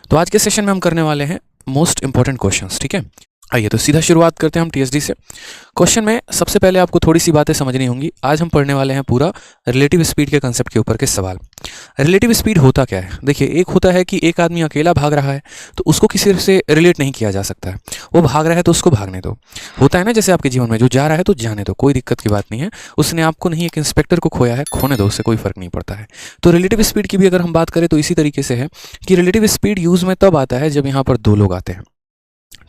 तो आज के सेशन में हम करने वाले हैं मोस्ट इंपॉर्टेंट क्वेश्चंस। ठीक है, आइए तो सीधा शुरुआत करते हैं हम टीएसडी से। क्वेश्चन में सबसे पहले आपको थोड़ी सी बातें समझनी होंगी। आज हम पढ़ने वाले हैं पूरा रिलेटिव स्पीड के कंसेप्ट के ऊपर के सवाल। रिलेटिव स्पीड होता क्या है? देखिए, एक होता है कि एक आदमी अकेला भाग रहा है तो उसको किसी से रिलेट नहीं किया जा सकता है। वो भाग रहा है तो उसको भागने दो। होता है ना, जैसे आपके जीवन में जो जा रहा है तो जाने दो, कोई दिक्कत की बात नहीं है। उसने आपको नहीं, एक इंस्पेक्टर को खोया है, खोने दो, उससे कोई फर्क नहीं पड़ता है। तो रिलेटिव स्पीड की भी अगर हम बात करें तो इसी तरीके से है कि रिलेटिव स्पीड यूज में तब आता है जब यहाँ पर दो लोग आते हैं।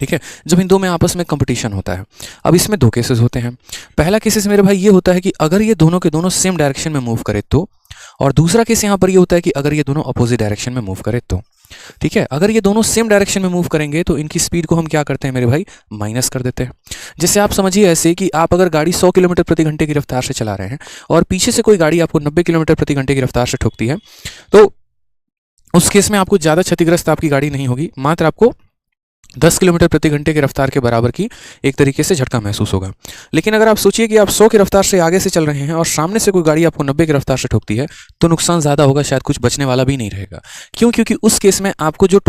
ठीक है, जब इन दो में आपस में कंपटीशन होता है। अब इसमें दो केसेस होते हैं। पहला केसेस मेरे भाई ये होता है कि अगर ये दोनों के दोनों सेम डायरेक्शन में मूव करे तो, और दूसरा केस यहाँ पर ये होता है कि अगर ये दोनों अपोजिट डायरेक्शन में मूव करे तो। ठीक है, अगर ये दोनों सेम डायरेक्शन में मूव करेंगे तो इनकी स्पीड को हम क्या करते हैं मेरे भाई, माइनस कर देते हैं। जैसे आप समझिए ऐसे कि आप अगर गाड़ी 100 किलोमीटर प्रति घंटे की रफ्तार से चला रहे हैं और पीछे से कोई गाड़ी आपको 90 किलोमीटर प्रति घंटे की रफ्तार से ठोकती है, तो उस केस में आपको ज़्यादा क्षतिग्रस्त आपकी गाड़ी नहीं होगी, मात्र आपको 10 किलोमीटर प्रति घंटे की रफ्तार के बराबर की एक तरीके से झटका महसूस होगा। लेकिन अगर आप सोचिए कि आप 100 की रफ्तार से आगे से चल रहे हैं और सामने से कोई गाड़ी आपको 90 की रफ्तार से ठोकती है, तो नुकसान ज़्यादा होगा, शायद कुछ बचने वाला भी नहीं रहेगा। क्यों? क्योंकि उस केस में आपको जो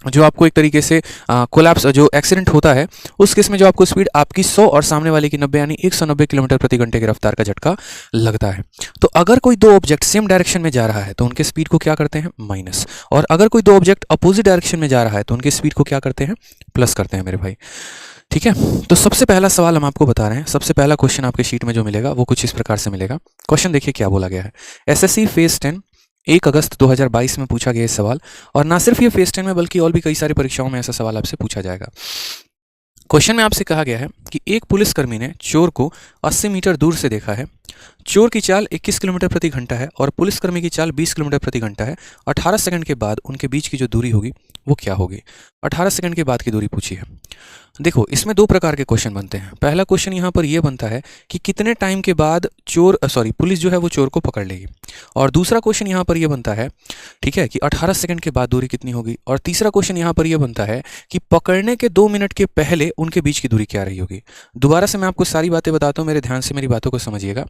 जो आपको एक तरीके से कोलैप्स, जो एक्सीडेंट होता है, उस केस में जो आपको स्पीड आपकी 100 और सामने वाले की 90 यानी 190 किलोमीटर प्रति घंटे की रफ्तार का झटका लगता है। तो अगर कोई दो ऑब्जेक्ट सेम डायरेक्शन में जा रहा है तो उनके स्पीड को क्या करते हैं, माइनस, और अगर कोई दो ऑब्जेक्ट अपोजिट डायरेक्शन में जा रहा है तो उनकी स्पीड को क्या करते हैं, प्लस करते हैं मेरे भाई। ठीक है, तो सबसे पहला सवाल हम आपको बता रहे हैं। सबसे पहला क्वेश्चन आपके शीट में जो मिलेगा वो कुछ इस प्रकार से मिलेगा। क्वेश्चन देखिए क्या बोला गया है। एसएससी फेज 10 1 अगस्त 2022 में पूछा गया ये सवाल, और ना सिर्फ ये फेज 10 में बल्कि और भी कई सारी परीक्षाओं में ऐसा सवाल आपसे पूछा जाएगा। क्वेश्चन में आपसे कहा गया है कि एक पुलिसकर्मी ने चोर को 80 मीटर दूर से देखा है। चोर की चाल 21 किलोमीटर प्रति घंटा है और पुलिसकर्मी की चाल 20 किलोमीटर प्रति घंटा है। 18 सेकंड के बाद उनके बीच की जो दूरी होगी वो क्या होगी? 18 सेकंड के बाद की दूरी पूछी है। देखो, इसमें दो प्रकार के क्वेश्चन बनते हैं। पहला क्वेश्चन यहाँ पर यह बनता है कि कितने टाइम के बाद पुलिस जो है वो चोर को पकड़ लेगी, और दूसरा क्वेश्चन यहाँ पर यह बनता है, ठीक है, कि 18 सेकंड के बाद दूरी कितनी होगी, और तीसरा क्वेश्चन यहाँ पर यह बनता है कि पकड़ने के 2 मिनट के पहले उनके बीच की दूरी क्या रही होगी। दोबारा से मैं आपको सारी बातें बताता हूँ, मेरे ध्यान से मेरी बातों को समझिएगा।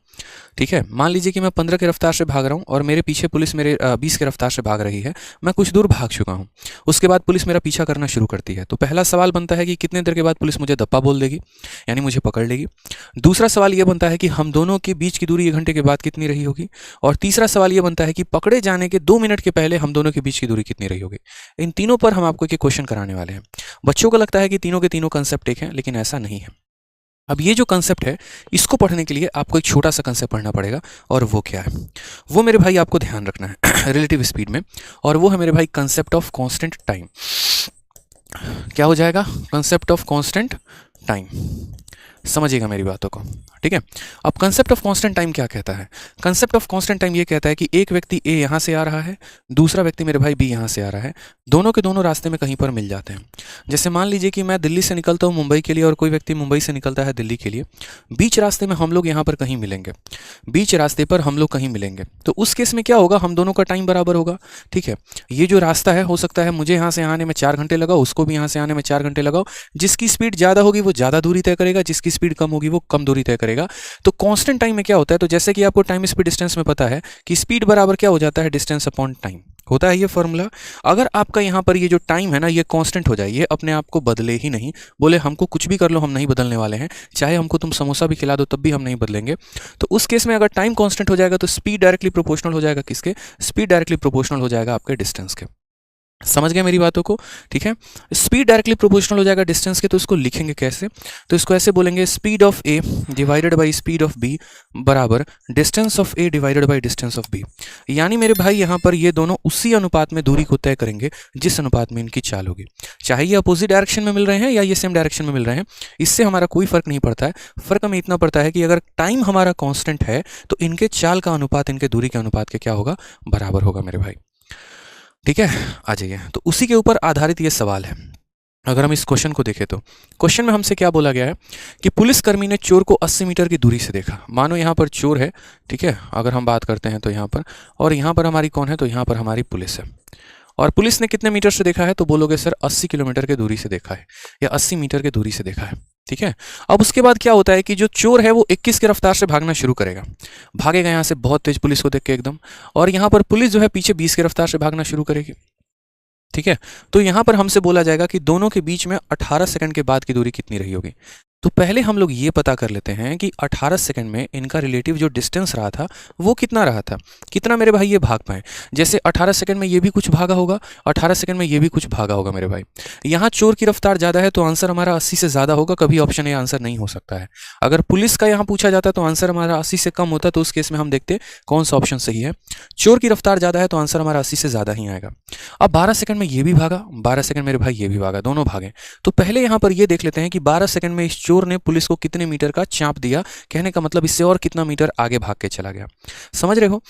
ठीक है, मान लीजिए कि मैं 15 की रफ्तार से भाग रहा हूँ और मेरे पीछे पुलिस मेरे 20 की रफ्तार से भाग रही है। मैं कुछ दूर भाग चुका हूँ, उसके बाद पुलिस मेरा पीछा करना शुरू करती है। तो पहला सवाल बनता है कि कितने देर के बाद पुलिस मुझे दप्पा बोल देगी, यानी मुझे पकड़ लेगी। दूसरा सवाल यह बनता है कि हम दोनों के बीच की दूरी 1 घंटे के बाद कितनी रही होगी, और तीसरा सवाल यह बनता है कि पकड़े जाने के 2 मिनट के पहले हम दोनों के बीच की दूरी कितनी रही होगी। इन तीनों पर हम आपको एक क्वेश्चन कराने वाले हैं। बच्चों को लगता है कि तीनों के तीनों कंसेप्ट एक हैं, लेकिन ऐसा नहीं है। अब ये जो कंसेप्ट है, इसको पढ़ने के लिए आपको एक छोटा सा कंसेप्ट पढ़ना पड़ेगा, और वो क्या है, वो मेरे भाई आपको ध्यान रखना है रिलेटिव स्पीड में, और वो है मेरे भाई कंसेप्ट ऑफ कांस्टेंट टाइम। क्या हो जाएगा? Concept of constant time. समझिएगा मेरी बातों को, ठीक है। अब कंसेप्ट ऑफ कांस्टेंट टाइम क्या कहता है? कंसेप्ट ऑफ कांस्टेंट टाइम ये कहता है कि एक व्यक्ति ए यहाँ से आ रहा है, दूसरा व्यक्ति मेरे भाई बी यहाँ से आ रहा है, दोनों के दोनों रास्ते में कहीं पर मिल जाते हैं। जैसे मान लीजिए कि मैं दिल्ली से निकलता हूँ मुंबई के लिए और कोई व्यक्ति मुंबई से निकलता है दिल्ली के लिए। बीच रास्ते में हम लोग यहाँ पर कहीं मिलेंगे, बीच रास्ते पर हम लोग कहीं मिलेंगे। तो उस केस में क्या होगा, हम दोनों का टाइम बराबर होगा। ठीक है, ये जो रास्ता है, हो सकता है मुझे यहाँ से आने में 4 घंटे लगाओ, उसको भी यहाँ से आने में 4 घंटे लगाओ। जिसकी स्पीड ज़्यादा होगी वो ज़्यादा दूरी तय करेगा, जिसकी स्पीड कम होगी वो कम दूरी तय करेगा। तो कांस्टेंट टाइम में क्या होता है, तो जैसे कि आपको टाइम स्पीड डिस्टेंस में पता है कि स्पीड बराबर क्या हो जाता है, डिस्टेंस अपॉन टाइम होता है ये फॉर्मूला। अगर आपका यहाँ पर ये जो टाइम है ना, ये कांस्टेंट हो जाए, ये अपने आप को बदले ही नहीं, बोले हमको कुछ भी कर लो हम नहीं बदलने वाले हैं, चाहे हमको तुम समोसा भी खिला दो तब भी हम नहीं बदलेंगे। तो उस केस में अगर टाइम कांस्टेंट हो जाएगा तो स्पीड डायरेक्टली प्रोपोर्शनल हो जाएगा किसके? स्पीड डायरेक्टली प्रोपोर्शनल हो जाएगा आपके डिस्टेंस के। समझ गए मेरी बातों को? ठीक है, स्पीड डायरेक्टली प्रोपोर्शनल हो जाएगा डिस्टेंस के। तो इसको लिखेंगे कैसे? तो इसको ऐसे बोलेंगे, speed of A divided by speed of B बराबर distance of A divided by distance of B. यानी मेरे भाई यहाँ पर ये दोनों उसी अनुपात में दूरी को तय करेंगे जिस अनुपात में इनकी चाल होगी। चाहे ये अपोजिट डायरेक्शन में मिल रहे हैं या ये सेम डायरेक्शन में मिल रहे हैं, इससे हमारा कोई फर्क नहीं पड़ता है। फर्क हमें इतना पड़ता है कि अगर टाइम हमारा कांस्टेंट है तो इनके चाल का अनुपात इनके दूरी के अनुपात के क्या होगा, बराबर होगा मेरे भाई। ठीक है, आ जाइए। तो उसी के ऊपर आधारित ये सवाल है। अगर हम इस क्वेश्चन को देखें तो क्वेश्चन में हमसे क्या बोला गया है कि पुलिसकर्मी ने चोर को 80 मीटर की दूरी से देखा। मानो यहाँ पर चोर है, ठीक है, अगर हम बात करते हैं तो यहाँ पर, और यहाँ पर हमारी कौन है, तो यहाँ पर हमारी पुलिस है। और पुलिस ने कितने मीटर से देखा है, तो बोलोगे सर 80 किलोमीटर की दूरी से देखा है या 80 मीटर की दूरी से देखा है। ठीक है, अब उसके बाद क्या होता है कि जो चोर है वो 21 की रफ्तार से भागना शुरू करेगा, भागेगा यहाँ से बहुत तेज पुलिस को देख के एकदम, और यहाँ पर पुलिस जो है पीछे 20 की रफ्तार से भागना शुरू करेगी। ठीक है। तो यहाँ पर हमसे बोला जाएगा कि दोनों के बीच में 18 सेकंड के बाद की दूरी कितनी रही होगी। तो पहले हम लोग ये पता कर लेते हैं कि 18 सेकंड में इनका रिलेटिव जो डिस्टेंस रहा था वो कितना रहा था, कितना मेरे भाई ये भाग पाए। जैसे 18 सेकंड में ये भी कुछ भागा होगा, 18 सेकंड में ये भी कुछ भागा होगा मेरे भाई। यहाँ चोर की रफ्तार ज़्यादा है तो आंसर हमारा 80 से ज़्यादा होगा, कभी ऑप्शन ए आंसर नहीं हो सकता है। अगर पुलिस का यहाँ पूछा जाता तो आंसर हमारा 80 से कम होता, तो उस केस में हम देखते कौन सा ऑप्शन सही है। चोर की रफ्तार ज़्यादा है तो आंसर हमारा 80 से ज़्यादा ही आएगा। अब 12 सेकंड में ये भी भागा, 12 सेकंड मेरे भाई ये भी भागा, दोनों भागे। तो पहले यहाँ पर ये देख लेते हैं कि 12 सेकंड में इस चोर ने पुलिस को कितने मीटर का चाँप दिया, कहने का मतलब इससे और कितना मीटर आगे भाग के चला गया। समझ रहे हो?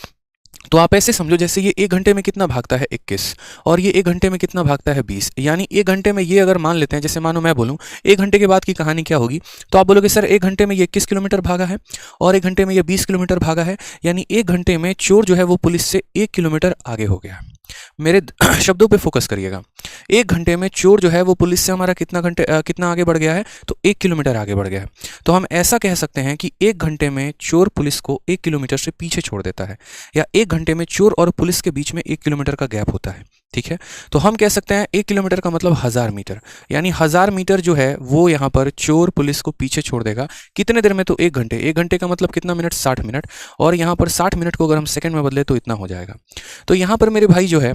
तो आप ऐसे समझो जैसे ये 1 घंटे में कितना भागता है 21, और ये 1 घंटे में कितना भागता है 20। यानी 1 घंटे में ये अगर मान लेते हैं, जैसे मानो मैं बोलूँ 1 घंटे के बाद की कहानी क्या होगी, तो आप बोलोगे सर 1 घंटे में ये 21 किलोमीटर भागा है और 1 घंटे में ये 20 किलोमीटर भागा है, यानी 1 घंटे में चोर जो है वो पुलिस से 1 किलोमीटर आगे हो गया। मेरे शब्दों पे फोकस करिएगा। 1 घंटे में चोर जो है वो पुलिस से हमारा कितना आगे बढ़ गया है, तो 1 किलोमीटर आगे बढ़ गया है। तो हम ऐसा कह सकते हैं कि 1 घंटे में चोर पुलिस को 1 किलोमीटर से पीछे छोड़ देता है, या 1 घंटे में चोर और पुलिस के बीच में 1 किलोमीटर का गैप होता है। ठीक है, तो हम कह सकते हैं 1 किलोमीटर का मतलब 1000 मीटर, यानी 1000 मीटर जो है वो यहाँ पर चोर पुलिस को पीछे छोड़ देगा। कितने देर में, तो 1 घंटे। 1 घंटे का मतलब कितना मिनट, 60 मिनट, और यहाँ पर 60 मिनट को अगर हम सेकंड में बदले तो इतना हो जाएगा। तो यहाँ पर मेरे भाई जो है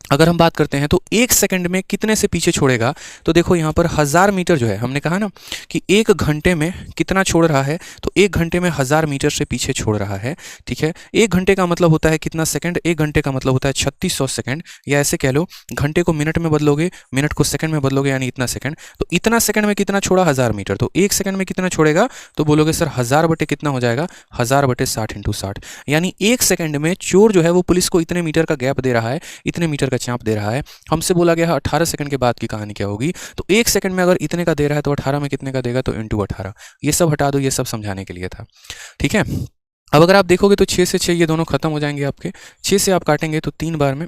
अगर हम बात करते हैं तो 1 सेकंड में कितने से पीछे छोड़ेगा, तो देखो यहाँ पर 1000 मीटर जो है, हमने कहा ना कि 1 घंटे में कितना छोड़ रहा है, तो 1 घंटे में 1000 मीटर से पीछे छोड़ रहा है। ठीक है, 1 घंटे का मतलब होता है कितना सेकंड, 1 घंटे का मतलब होता है 3600 सेकंड, या ऐसे कह लो घंटे को मिनट में बदलोगे, मिनट को सेकंड में बदलोगे, यानी इतना सेकंड। तो इतना सेकंड में कितना छोड़ा, 1000 मीटर। तो 1 सेकंड में कितना छोड़ेगा, तो बोलोगे सर 1000 बटे कितना हो जाएगा, 1000 बटे 60 × 60, यानी 1 सेकंड में चोर जो है वो पुलिस को इतने मीटर का गैप दे रहा है, इतने मीटर का चाँप दे रहा है। हमसे बोला गया है 18 सेकंड के बाद की कहानी क्या होगी, तो 1 सेकंड में अगर इतने का दे रहा है तो 18 में कितने का देगा, तो इंटू 18। ये सब हटा दो, ये सब समझाने के लिए था। ठीक है, अब अगर आप देखोगे तो 6 से 6 ये दोनों खत्म हो जाएंगे आपके। 6 से आप काटेंगे तो 3 बार में,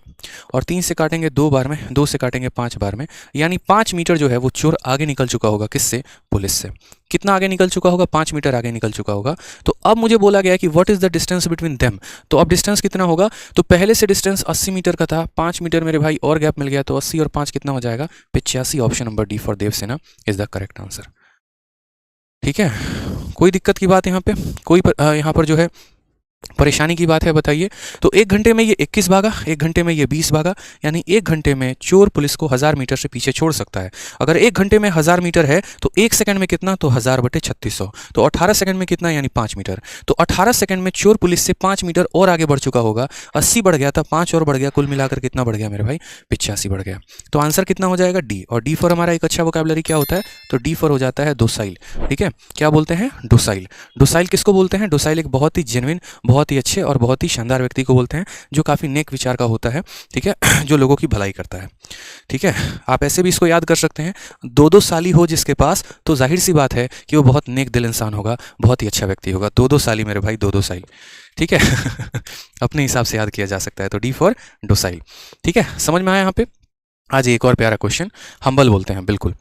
और 3 से काटेंगे 2 बार में, 2 से काटेंगे 5 बार में, यानी 5 मीटर जो है वो चोर आगे निकल चुका होगा। किससे, पुलिस से। कितना आगे निकल चुका होगा, 5 मीटर आगे निकल चुका होगा। तो अब मुझे बोला गया कि what is the distance between them, तो अब डिस्टेंस कितना होगा, तो पहले से डिस्टेंस 80 मीटर का था, 5 मीटर मेरे भाई और गैप मिल गया, तो 80 और 5 कितना हो जाएगा, 85। Option number D for Devsena is the correct answer. ठीक है, कोई दिक्कत की बात यहाँ पे, कोई यहाँ पर जो है परेशानी की बात है बताइए। तो 1 घंटे में ये 21 भागा, 1 घंटे में ये 20 भागा, यानी 1 घंटे में चोर पुलिस को 1000 मीटर से पीछे छोड़ सकता है। अगर 1 घंटे में 1000 मीटर है तो 1 सेकंड में कितना, तो 1000 बटे 3600, तो 18 सेकंड में कितना, यानी 5 मीटर। तो 18 सेकंड में चोर पुलिस से 5 मीटर और आगे बढ़ चुका होगा। 80 बढ़ गया था, 5 और बढ़ गया, कुल मिलाकर कितना बढ़ गया मेरे भाई, 85 बढ़ गया। तो आंसर कितना हो जाएगा, डी। और डी फॉर हमारा एक अच्छा वोकैबुलरी क्या होता है, तो डी फॉर हो जाता है डोसाइल। ठीक है, क्या बोलते हैं, डोसाइल। डोसाइल किसको बोलते हैं, डोसाइल एक बहुत ही जेन्युइन, बहुत ही अच्छे और बहुत ही शानदार व्यक्ति को बोलते हैं, जो काफ़ी नेक विचार का होता है। ठीक है, जो लोगों की भलाई करता है। ठीक है, आप ऐसे भी इसको याद कर सकते हैं, 2-2 साली हो जिसके पास, तो जाहिर सी बात है कि वो बहुत नेक दिल इंसान होगा, बहुत ही अच्छा व्यक्ति होगा। 2-2 साली मेरे भाई, 2-2 साली। ठीक है अपने हिसाब से याद किया जा सकता है, तो डी फॉर डोसाइल। ठीक है, समझ में आया यहाँ पे। आज एक और प्यारा क्वेश्चन, हम्बल बोलते हैं बिल्कुल।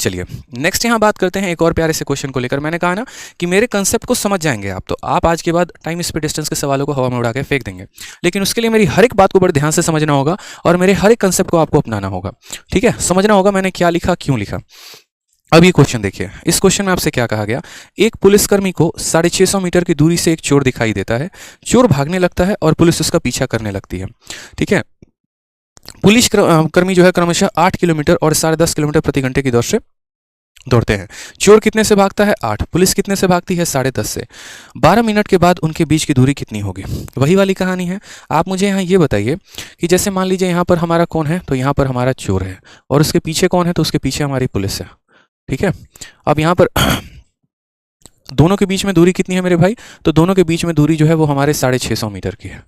चलिए नेक्स्ट यहाँ बात करते हैं एक और प्यारे से क्वेश्चन को लेकर। मैंने कहा ना कि मेरे कंसेप्ट को समझ जाएंगे आप, तो आप आज के बाद टाइम स्पीड डिस्टेंस के सवालों को हवा में उड़ा के फेंक देंगे, लेकिन उसके लिए मेरी हर एक बात को बड़े ध्यान से समझना होगा और मेरे हर एक कंसेप्ट को आपको अपनाना होगा। ठीक है, समझना होगा मैंने क्या लिखा, क्यों लिखा। अब ये क्वेश्चन देखिए, इस क्वेश्चन में आपसे क्या कहा गया, एक पुलिसकर्मी को 650 मीटर की दूरी से एक चोर दिखाई देता है। चोर भागने लगता है और पुलिस उसका पीछा करने लगती है। ठीक है, पुलिस कर्मी जो है क्रमशः 8 किलोमीटर और 10.5 किलोमीटर प्रति घंटे की दौड़ से दौड़ते हैं। चोर कितने से भागता है, 8। पुलिस कितने से भागती है, 10.5 से। 12 मिनट के बाद उनके बीच की दूरी कितनी होगी, वही वाली कहानी है। आप मुझे यहाँ ये बताइए कि जैसे मान लीजिए यहाँ पर हमारा कौन है, तो यहाँ पर हमारा चोर है, और उसके पीछे कौन है, तो उसके पीछे हमारी पुलिस है। ठीक है, अब यहाँ पर दोनों के बीच में दूरी कितनी है मेरे भाई, तो दोनों के बीच में दूरी जो है वो हमारे 650 मीटर की है।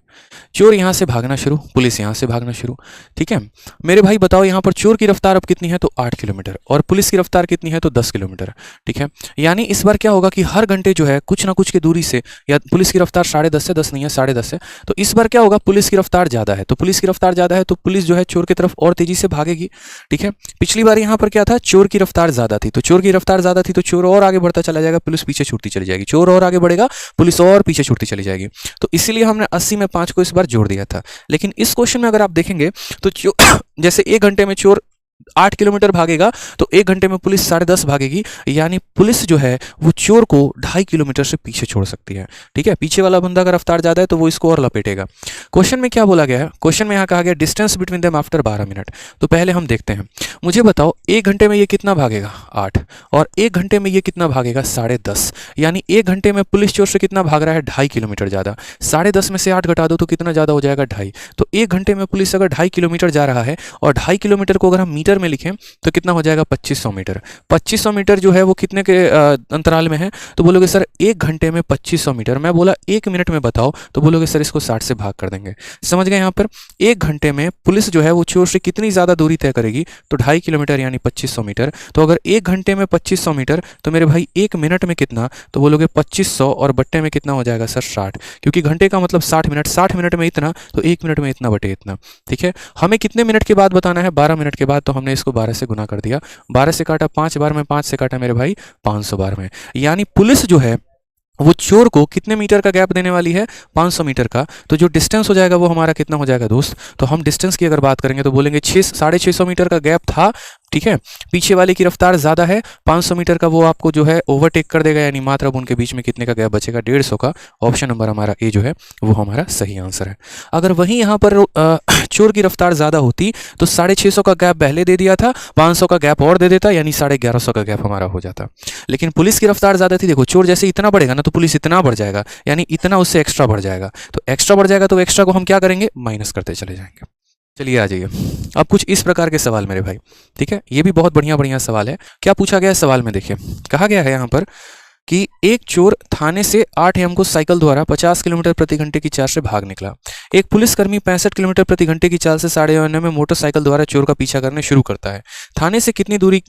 चोर यहाँ से भागना शुरू, पुलिस यहाँ से भागना शुरू। ठीक है मेरे भाई, बताओ यहाँ पर चोर की रफ्तार अब कितनी है, तो 8 किलोमीटर, और पुलिस की रफ्तार कितनी है, तो 10 किलोमीटर। ठीक है, यानी इस बार क्या होगा कि हर घंटे जो है कुछ ना कुछ की दूरी से, या पुलिस की रफ्तार 10.5 से, 10 नहीं है 10.5 है, तो इस बार क्या होगा, पुलिस की रफ्तार ज़्यादा है। तो पुलिस की रफ्तार ज़्यादा है तो पुलिस जो है चोर की तरफ और तेजी से भागेगी। ठीक है, पिछली बार यहाँ पर क्या था, चोर की रफ्तार ज़्यादा थी, तो चोर की रफ्तार ज़्यादा थी तो चोर और आगे बढ़ता चला जाएगा, पुलिस पीछे छूटती चली जाएगी, चोर और आगे बढ़ेगा, पुलिस और पीछे छूटती चली जाएगी। तो इसीलिए हमने 80 में 5 को इस बार जोड़ दिया था। लेकिन इस क्वेश्चन में अगर आप देखेंगे तो जैसे 1 घंटे में चोर 8 किलोमीटर भागेगा तो 1 घंटे में पुलिस 10.5 भागेगी, यानी पुलिस जो है वो चोर को 2.5 किलोमीटर से पीछे छोड़ सकती है। ठीक है, पीछे वाला बंदा का रफ्तार ज्यादा है तो वो इसको और लपेटेगा। क्वेश्चन में क्या बोला गया है, क्वेश्चन में यहाँ कहा गया distance between them after 12 minute. तो पहले हम देखते हैं, मुझे बताओ 1 घंटे में ये कितना भागेगा 8, और 1 घंटे में ये कितना भागेगा 10.5, यानी 1 घंटे में पुलिस चोर से कितना भाग रहा है 2.5 किलोमीटर ज्यादा। 10.5 में से 8 घटा दो तो कितना ज्यादा हो जाएगा 2.5। तो 1 घंटे में पुलिस अगर 2.5 किलोमीटर जा रहा है और 2.5 किलोमीटर को अगर हम मीटर में लिखें तो कितना हो जाएगा 2500 मीटर। 2500 मीटर जो है वो कितने के अंतराल में है, तो बोलोगे सर 1 घंटे में 2500 मीटर। मैं बोला 1 मिनट में बताओ, तो बोलोगे सर इसको 60 से भाग कर देंगे। समझ गए, यहाँ पर 1 घंटे में पुलिस जो है वो चोर से कितनी ज़्यादा दूरी तय करेगी, तो 2.5 किलोमीटर यानी 2500 मीटर। तो अगर 1 घंटे में 2500 मीटर तो मेरे भाई 1 मिनट में कितना, तो बोलोगे 2500 और बट्टे में कितना हो जाएगा सर 60, क्योंकि घंटे का मतलब 60 मिनट, 60 मिनट में इतना तो 1 मिनट में इतना बटे इतना। ठीक है, हमें कितने मिनट के बाद बताना है, 12 मिनट के बाद, तो हमने इसको 12 से गुना कर दिया। 12 से काटा 5 बार में, 5 से काटा मेरे भाई 500 बार में, यानी पुलिस जो है वो चोर को कितने मीटर का गैप देने वाली है 500 मीटर का। तो जो डिस्टेंस हो जाएगा वो हमारा कितना हो जाएगा दोस्त, तो हम डिस्टेंस की अगर बात करेंगे तो बोलेंगे 650 मीटर का गैप था। ठीक है, पीछे वाले की रफ्तार ज़्यादा है, 500 मीटर का वो आपको जो है ओवरटेक कर देगा, यानी मात्र अब उनके बीच में कितने का गैप बचेगा 150 का। ऑप्शन नंबर हमारा ए जो है वो हमारा सही आंसर है। अगर वहीं यहाँ पर चोर की रफ्तार ज़्यादा होती तो 650 का गैप पहले दे दिया था, 500 का गैप और दे देता, यानी 1150 का गैप हमारा हो जाता। लेकिन पुलिस की रफ्तार ज़्यादा थी, देखो चोर जैसे इतना बढ़ेगा ना तो पुलिस इतना बढ़ जाएगा, यानी इतना उससे एक्स्ट्रा बढ़ जाएगा। तो एक्स्ट्रा बढ़ जाएगा तो एक्स्ट्रा को हम क्या करेंगे, माइनस करते चले जाएंगे। चलिए आ जाइए, अब कुछ इस प्रकार के सवाल मेरे भाई। ठीक है, ये भी बहुत बढ़िया बढ़िया सवाल है। क्या पूछा गया है सवाल में, देखिए कहा गया है यहाँ पर कि एक चोर थाने से 8 AM को साइकिल द्वारा 50 किलोमीटर प्रति घंटे की चाल से भाग निकला। एक पुलिसकर्मी 65 किलोमीटर प्रति घंटे की चाल से 9:30 में मोटरसाइकिल द्वारा चोर का पीछा करने शुरू करता है। थाने से कितनी दूरी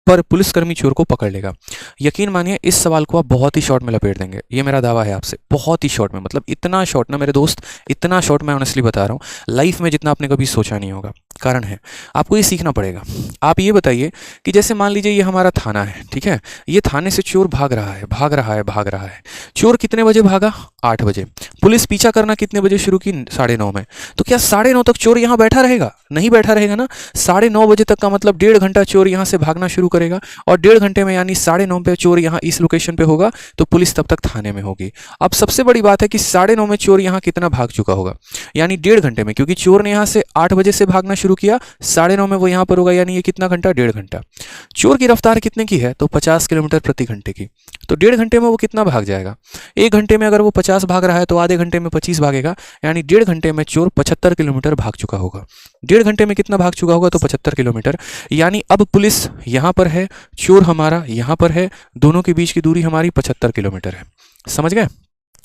पर पुलिसकर्मी चोर को पकड़ लेगा। यकीन मानिए इस सवाल को आप बहुत ही शॉर्ट में लपेट देंगे, ये मेरा दावा है आपसे, बहुत ही शॉर्ट में, मतलब इतना शॉर्ट ना मेरे दोस्त, इतना शॉर्ट मैं ऑनेस्टली बता रहा हूँ, लाइफ में जितना आपने कभी सोचा नहीं होगा। कारण है, आपको ये सीखना पड़ेगा। आप ये बताइए कि जैसे मान लीजिए ये हमारा थाना है, ठीक है, ये थाने से चोर भाग रहा है, भाग रहा है, भाग रहा है। चोर कितने बजे भागा, 8 बजे। पुलिस पीछा करना कितने बजे शुरू की, 9:30 में। तो क्या 9:30 तक चोर यहाँ बैठा रहेगा, नहीं बैठा रहेगा ना। 9:30 बजे तक का मतलब 1.5 घंटा चोर यहाँ से भागना शुरू करेगा, और 1.5 घंटे में यानी 9:30 पे चोर यहाँ इस लोकेशन पे होगा, तो पुलिस तब तक थाने में होगी। अब सबसे बड़ी बात है कि 9:30 में चोर यहाँ कितना भाग चुका होगा, यानी 1.5 घंटे में, क्योंकि चोर ने यहाँ से 8 बजे से भागना शुरू किया, 9:30 में वो यहाँ पर होगा, यानी ये कितना घंटा, 1.5 घंटा। चोर की रफ्तार कितने की है, तो 50 किलोमीटर प्रति घंटे की, तो 1.5 घंटे में वो कितना भाग जाएगा। 1 घंटे में अगर वो 50 भाग रहा है तो आधे घंटे में 25 भागेगा, यानी 1.5 घंटे में चोर 75 किलोमीटर भाग चुका होगा। 1.5 घंटे में कितना भाग चुका होगा, तो 75 किलोमीटर। यानी अब पुलिस यहाँ पर है, चोर हमारा यहाँ पर है, दोनों के बीच की दूरी हमारी 75 किलोमीटर है। समझ गए,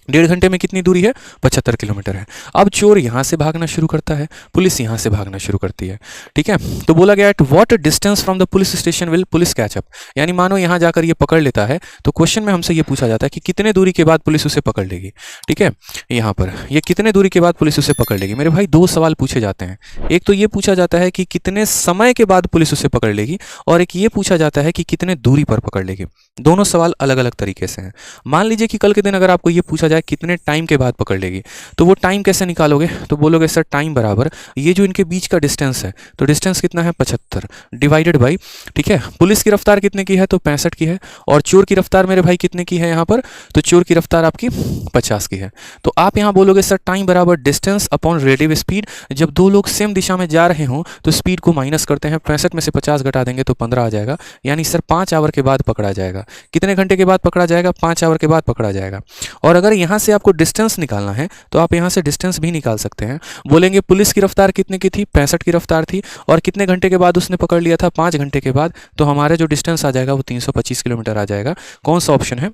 1.5 घंटे में कितनी दूरी है, 75 किलोमीटर है। अब चोर यहाँ से भागना शुरू करता है, पुलिस यहाँ से भागना शुरू करती है। ठीक है, तो बोला गया at what distance from the police station will police catch up, यानी मानो यहाँ जाकर ये पकड़ लेता है, तो क्वेश्चन में हमसे ये पूछा जाता है कि कितने दूरी के बाद पुलिस उसे पकड़ लेगी। ठीक है, यहाँ पर ये कितने दूरी के बाद पुलिस उसे पकड़ लेगी। मेरे भाई 2 सवाल पूछे जाते हैं, एक तो ये पूछा जाता है कि कितने समय के बाद पुलिस उसे पकड़ लेगी, और एक ये पूछा जाता है कि कितने दूरी पर पकड़ लेगी। दोनों सवाल अलग अलग तरीके से हैं। मान लीजिए कि कल के दिन अगर आपको ये पूछा जाए कितने टाइम के बाद पकड़ लेगी, तो वो टाइम कैसे निकालोगे, तो बोलोगे सर टाइम बराबर ये जो इनके बीच का डिस्टेंस है, तो डिस्टेंस कितना है 75 डिवाइडेड बाई, ठीक है, पुलिस की रफ्तार कितने की है, तो 65 की है, और चोर की रफ्तार मेरे भाई कितने की है यहाँ पर, तो चोर की रफ्तार आपकी 50 की है। तो आप यहाँ बोलोगे सर टाइम बराबर डिस्टेंस अपॉन रिलेटिव स्पीड। जब 2 लोग सेम दिशा में जा रहे हों तो स्पीड को माइनस करते हैं, 65 में से 50 घटा देंगे तो 15 आ जाएगा, यानी सर 5 आवर के बाद पकड़ा जाएगा। कितने घंटे के बाद पकड़ा जाएगा, 5 आवर के बाद पकड़ा जाएगा। और अगर यहाँ से आपको डिस्टेंस निकालना है तो आप यहाँ से डिस्टेंस भी निकाल सकते हैं। बोलेंगे पुलिस की रफ्तार कितने की थी, 65 की रफ्तार थी, और कितने घंटे के बाद उसने पकड़ लिया था, 5 घंटे के बाद, तो हमारे जो डिस्टेंस आ जाएगा वो 325 किलोमीटर आ जाएगा। कौन सा ऑप्शन है,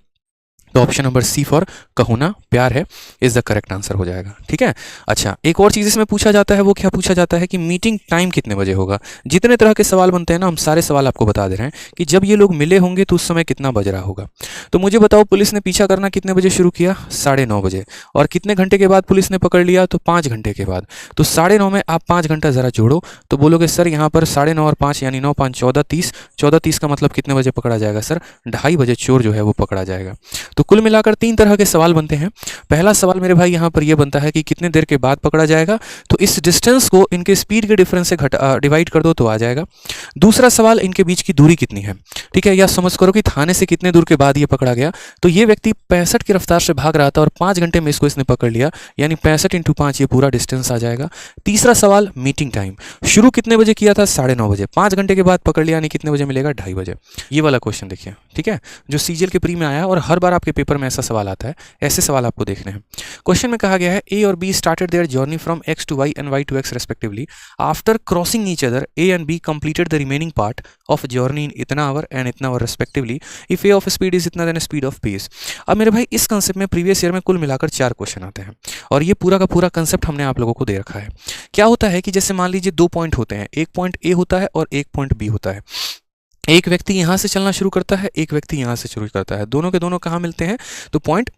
तो ऑप्शन नंबर सी फॉर कहोना प्यार है इज द करेक्ट आंसर हो जाएगा। ठीक है। अच्छा, एक और चीज़ इसमें पूछा जाता है, वो क्या पूछा जाता है कि मीटिंग टाइम कितने बजे होगा। जितने तरह के सवाल बनते हैं ना, हम सारे सवाल आपको बता दे रहे हैं कि जब ये लोग मिले होंगे तो उस समय कितना बज रहा होगा। तो मुझे बताओ, पुलिस ने पीछा करना कितने बजे शुरू किया? 9:30 बजे। और कितने घंटे के बाद पुलिस ने पकड़ लिया? तो 5 घंटे के बाद। तो 9:30 में आप 5 घंटा ज़रा जोड़ो तो बोलोगे सर यहाँ पर 9:30 और 5 यानी 9 5 14 30। 14:30 का मतलब कितने बजे पकड़ा जाएगा सर? 2:30 बजे चोर जो है वो पकड़ा जाएगा। तो कुल मिलाकर 3 तरह के सवाल बनते हैं। पहला सवाल मेरे भाई यहाँ पर ये बनता है कि कितने देर के बाद पकड़ा जाएगा, तो इस डिस्टेंस को इनके स्पीड के डिफरेंस से डिवाइड कर दो तो आ जाएगा। दूसरा सवाल, इनके बीच की दूरी कितनी है। ठीक है, या समझ करो कि थाने से कितने दूर के बाद ये पकड़ा गया। तो ये व्यक्ति 65 की रफ्तार से भाग रहा था और 5 घंटे में इसको इसने पकड़ लिया, यानी 65 × 5 ये पूरा डिस्टेंस आ जाएगा। तीसरा सवाल, मीटिंग टाइम शुरू कितने बजे किया था? 9:30 बजे। 5 घंटे के बाद पकड़ लिया, यानी कितने बजे मिलेगा? 2:30 बजे। ये वाला क्वेश्चन देखिए, ठीक है, जो सीजीएल के प्री में आया और हर बार आपके पेपर में ऐसा सवाल आता है। ऐसे सवाल आपको देखने हैं। क्वेश्चन में कहा गया है ए और B started their journey from x to y and y to x respectively. After crossing each other, A and B completed the remaining part of journey in इतना आवर एंड इतना our respectively. If A of speed is इतना, then speed of B is. अब मेरे भाई इस concept में previous year में कुल मिलाकर 4 क्वेश्चन आते हैं और ये पूरा का पूरा कंसेप्ट हमने आप लोगों को दे रखा है। क्या होता है कि जैसे मान लीजिए 2 पॉइंट होते हैं, एक पॉइंट ए होता है और एक पॉइंट बी होता है। एक व्यक्ति यहां से चलना शुरू करता है, एक व्यक्ति यहां से शुरू करता है, दोनों के दोनों कहां मिलते हैं? तो पॉइंट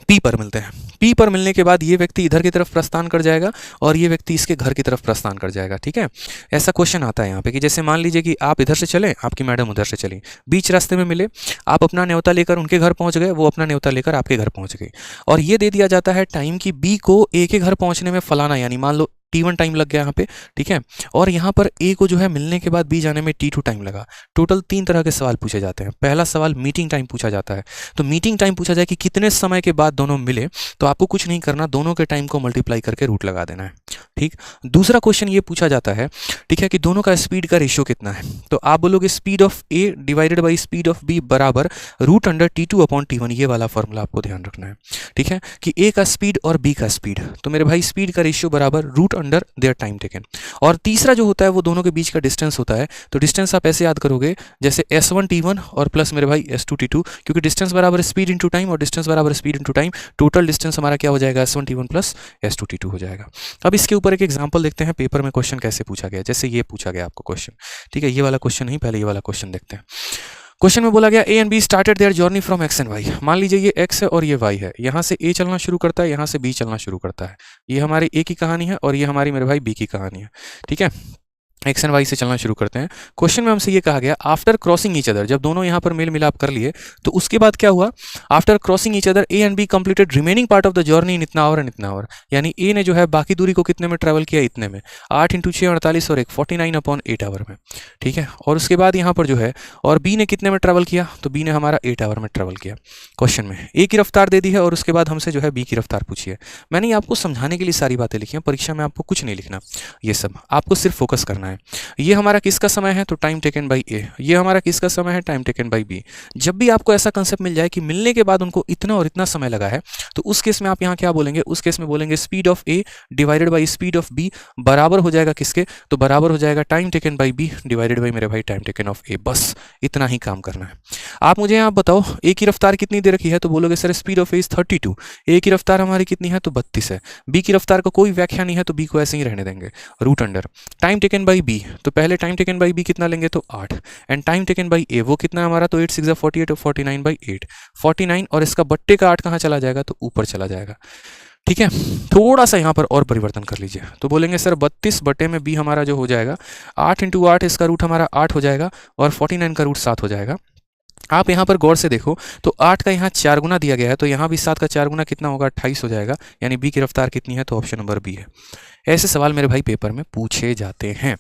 पी पर मिलते हैं। पी पर मिलने के बाद ये व्यक्ति इधर की तरफ प्रस्थान कर जाएगा और ये व्यक्ति इसके घर की तरफ प्रस्थान कर जाएगा। ठीक है, ऐसा क्वेश्चन आता है यहाँ पे कि जैसे मान लीजिए कि आप इधर से चले, आपकी मैडम उधर से चली, बीच रास्ते में मिले, आप अपना न्योता लेकर उनके घर पहुंच गए, वो अपना न्योता लेकर आपके घर पहुंच गई और ये दे दिया जाता है टाइम कि बी को ए के घर पहुंचने में फलाना, यानी मान लो T1 टाइम लग गया यहाँ पे। ठीक है, और यहाँ पर ए को जो है मिलने के बाद बी जाने में T2 टाइम लगा। टोटल 3 तरह के सवाल पूछे जाते हैं। पहला सवाल मीटिंग टाइम पूछा जाता है, तो मीटिंग टाइम पूछा जाए कि कितने समय के बाद दोनों मिले, तो आपको कुछ नहीं करना, दोनों के टाइम को मल्टीप्लाई करके रूट लगा देना है। ठीक, दूसरा क्वेश्चन ये पूछा जाता है, ठीक है, कि दोनों का स्पीड का रेशियो कितना है, तो आप बोलोगे speed of A divided by speed of B बराबर √T2/T1। ये वाला फॉर्मूला आपको ध्यान रखना है। ठीक है, कि ए का स्पीड और बी का स्पीड, तो मेरे भाई स्पीड का रेशियो बराबर √देयर टाइम टेकन। और तीसरा जो होता है वो दोनों के बीच का डिस्टेंस होता है, तो डिस्टेंस आप ऐसे याद करोगे जैसे S1T1 और प्लस मेरे भाई S2T2, क्योंकि डिस्टेंस बराबर स्पीड इंटू टाइम और डिस्टेंस बराबर speed into time, total distance हमारा क्या हो जाएगा? S1T1 प्लस S2T2 हो जाएगा। अब इसके ऊपर एक एग्जांपल देखते हैं, पेपर में क्वेश्चन कैसे पूछा गया। जैसे ये पूछा गया आपको क्वेश्चन, ठीक है, ये वाला क्वेश्चन नहीं, पहले ये वाला क्वेश्चन देखते हैं। क्वेश्चन में बोला गया A and B started their journey from X and Y. मान लीजिए ये एक्स है और ये वाई है, यहाँ से ए चलना शुरू करता है, यहाँ से बी चलना शुरू करता है। ये हमारी ए की कहानी है और ये हमारी मेरे भाई बी की कहानी है। ठीक है, एक्स एंड वाई से चलना शुरू करते हैं। क्वेश्चन में हमसे ये कहा गया आफ्टर क्रॉसिंग ईच अदर, जब दोनों यहाँ पर मेल मिलाप कर लिए तो उसके बाद क्या हुआ? After crossing each other A and be completed remaining part of the journey in इतना आवर एंड इतना आवर, यानी ए ने जो है बाकी दूरी को कितने में ट्रैवल किया? इतने में, 8 × 6 48 और 49/8 आवर में। ठीक है, और उसके बाद यहाँ पर जो है और बी ने कितने में ट्रैवल किया? तो बी ने हमारा 8 आवर में ट्रैवल किया। क्वेश्चन में ए की रफ्तार दे दी है और उसके बाद हमसे जो है बी की रफ्तार पूछी है। मैंने आपको समझाने के लिए सारी बातें लिखी हैं, परीक्षा में आपको कुछ नहीं लिखना, ये सब आपको सिर्फ फोकस करना है। ये हमारा किसका समय है? तो टाइम टेकन बाई ए। ये हमारा किसका समय है? Time taken by B. जब भी आपको ऐसा कंसेप्ट मिल जाए कि मिलने के बाद उनको इतना और इतना समय लगा है, तो उस केस में आप यहाँ क्या बोलेंगे? उस केस में बोलेंगे speed of A divided by speed of B बराबर हो जाएगा किसके? तो बराबर हो जाएगा time taken by B divided by मेरे भाई टाइम टेकन ऑफ ए। बस इतना ही काम करना है। आप मुझे यहाँ बताओ ए की रफ्तार कितनी दे रखी है? तो बोलोगे sir speed of A is 32। ए की रफ्तार हमारी कितनी है? तो 32 है। बी की रफ्तार का कोई व्याख्या नहीं है, तो बी को ऐसे ही रहने देंगे। √ टाइम टेकन बाई बी, तो पहले टाइम टेकन बाई बी कितना लेंगे? तो 8। एंड टाइम टेकन बाई ए वो कितना हमारा? तो 8 × 6 = 48 और 49/8 49, और इसका बट्टे का 8 कहाँ चला जाएगा? तो ऊपर चला जाएगा। ठीक है, थोड़ा सा यहाँ पर और परिवर्तन कर लीजिए, तो बोलेंगे सर 32 बटे में बी हमारा जो हो जाएगा 8 × 8, इसका रूट हमारा 8 हो जाएगा और 49 का रूट 7 हो जाएगा। आप यहाँ पर गौर से देखो तो 8 का यहाँ 4 गुना दिया गया है, तो यहाँ भी 7 का 4 गुना कितना होगा? 28 हो जाएगा, यानी बी की रफ्तार कितनी है? तो ऑप्शन नंबर बी है। ऐसे सवाल मेरे भाई पेपर में पूछे जाते हैं।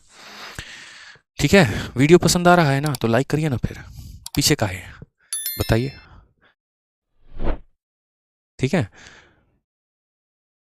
ठीक है, वीडियो पसंद आ रहा है ना, तो लाइक करिए ना, फिर पीछे का है बताइए। ठीक है,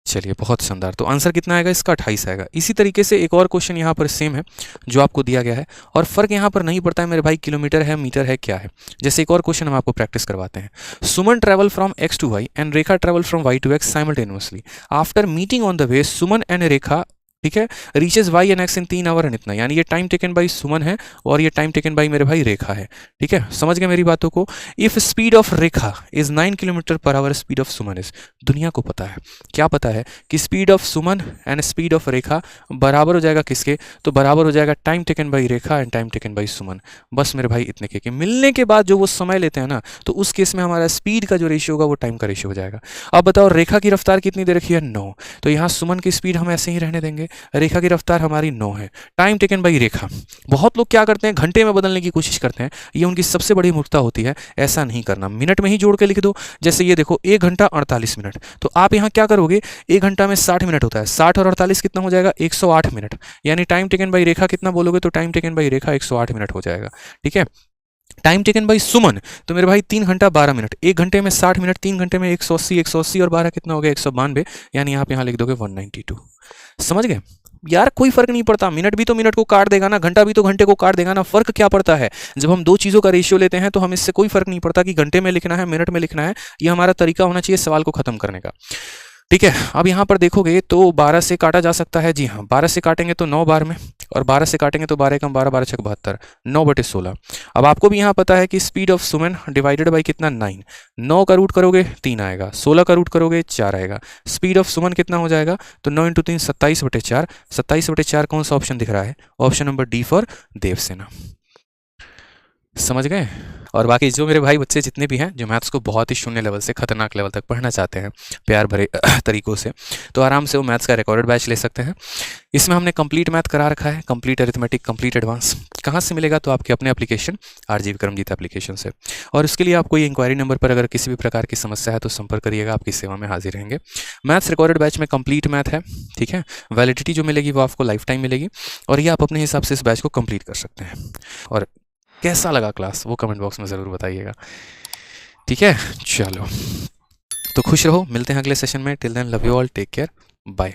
चलिए बहुत शानदार। तो आंसर कितना आएगा इसका? 28 आएगा। इसी तरीके से एक और क्वेश्चन यहाँ पर सेम है जो आपको दिया गया है, और फर्क यहाँ पर नहीं पड़ता है मेरे भाई किलोमीटर है, मीटर है, क्या है। जैसे एक और क्वेश्चन हम आपको प्रैक्टिस करवाते हैं। Suman travel from x to y and Rekha travel from y to x simultaneously. After meeting on the way Suman and Rekha ठीक है, reaches Y and X in 3 hour and इतना, यानी ये टाइम टेकन बाई सुमन है और ये टाइम टेकन बाई मेरे भाई रेखा है। ठीक है, समझ गए मेरी बातों को। If speed of Rekha is 9 kilometre per hour, speed of Suman is, दुनिया को पता है, क्या पता है कि speed of Suman and speed of Rekha बराबर हो जाएगा किसके, तो बराबर हो जाएगा time taken by Rekha and time taken by Suman. बस मेरे भाई इतने के मिलने के बाद जो वो समय लेते हैं ना, तो उस केस में हमारा स्पीड का जो रेशियो होगा वो टाइम का रेशियो हो जाएगा। अब बताओ रेखा की रफ्तार कितनी दे रखी है, 9, तो यहाँ सुमन की स्पीड हम ऐसे ही रहने देंगे, रेखा की रफ्तार हमारी 9 है, टाइम टेकन बाई रेखा। बहुत लोग क्या करते हैं, घंटे में बदलने की कोशिश करते हैं, ये उनकी सबसे बड़ी मूर्खता होती है, ऐसा नहीं करना, मिनट में ही जोड़ के लिख दो। जैसे ये देखो 1 घंटा 48 मिनट, तो आप यहाँ क्या करोगे, 1 घंटा में 60 मिनट होता है, 60 और 48 कितना हो जाएगा, 108 मिनट, यानी टाइम टेकन बाई रेखा कितना बोलोगे, तो time taken by Rekha 108 minute हो जाएगा। ठीक है, टाइम टेकन बाई सुमन, तो मेरे भाई 3 घंटा 12 मिनट, 1 घंटे में 60 मिनट, 3 घंटे में 180, 180 और 12 कितना हो गया, 192, यानी आप यहाँ लिख दोगे 192। समझ गए यार, कोई फर्क नहीं पड़ता, मिनट भी तो मिनट को काट देगा ना, घंटा भी तो घंटे को काट देगा ना, फर्क क्या पड़ता है। जब हम दो चीज़ों का रेशियो लेते हैं तो हम इससे कोई फर्क नहीं पड़ता कि घंटे में लिखना है मिनट में लिखना है, ये हमारा तरीका होना चाहिए सवाल को खत्म करने का। ठीक है, अब यहाँ पर देखोगे तो 12 से काटा जा सकता है, जी हाँ 12 से काटेंगे तो 9 बार में, और 12 से काटेंगे तो 12 कम 12, 12 छक 72, 9/16। अब आपको भी यहाँ पता है कि speed of Suman divided by कितना, 9, 9 का रूट करोगे 3 आएगा, 16 का रूट करोगे 4 आएगा, स्पीड ऑफ सुमन कितना हो जाएगा, तो 9 × 3 27/4, 27/4 कौन सा ऑप्शन दिख रहा है, option number D for Devsena. समझ गए। और बाकी जो मेरे भाई बच्चे जितने भी हैं जो मैथ्स को बहुत ही शून्य लेवल से खतरनाक लेवल तक पढ़ना चाहते हैं प्यार भरे तरीकों से, तो आराम से वो मैथ्स का रिकॉर्डेड बैच ले सकते हैं। इसमें हमने कंप्लीट मैथ करा रखा है, कंप्लीट अरिथमेटिक, कंप्लीट एडवांस। कहाँ से मिलेगा, तो आपके अपने एप्लीकेशन आरजी विक्रमजीत एप्लीकेशन से। और उसके लिए आपको ये इंक्वायरी नंबर पर अगर किसी भी प्रकार की समस्या है तो संपर्क करिएगा, आपकी सेवा में हाजिर रहेंगे। मैथ्स रिकॉर्डेड बैच में कंप्लीट मैथ है, ठीक है, वैलिडिटी जो मिलेगी वो आपको लाइफ टाइम मिलेगी, और ये आप अपने हिसाब से इस बैच को कंप्लीट कर सकते हैं। और कैसा लगा क्लास वो कमेंट बॉक्स में ज़रूर बताइएगा। ठीक है, चलो तो खुश रहो, मिलते हैं अगले सेशन में। Till then love you all, take care, bye.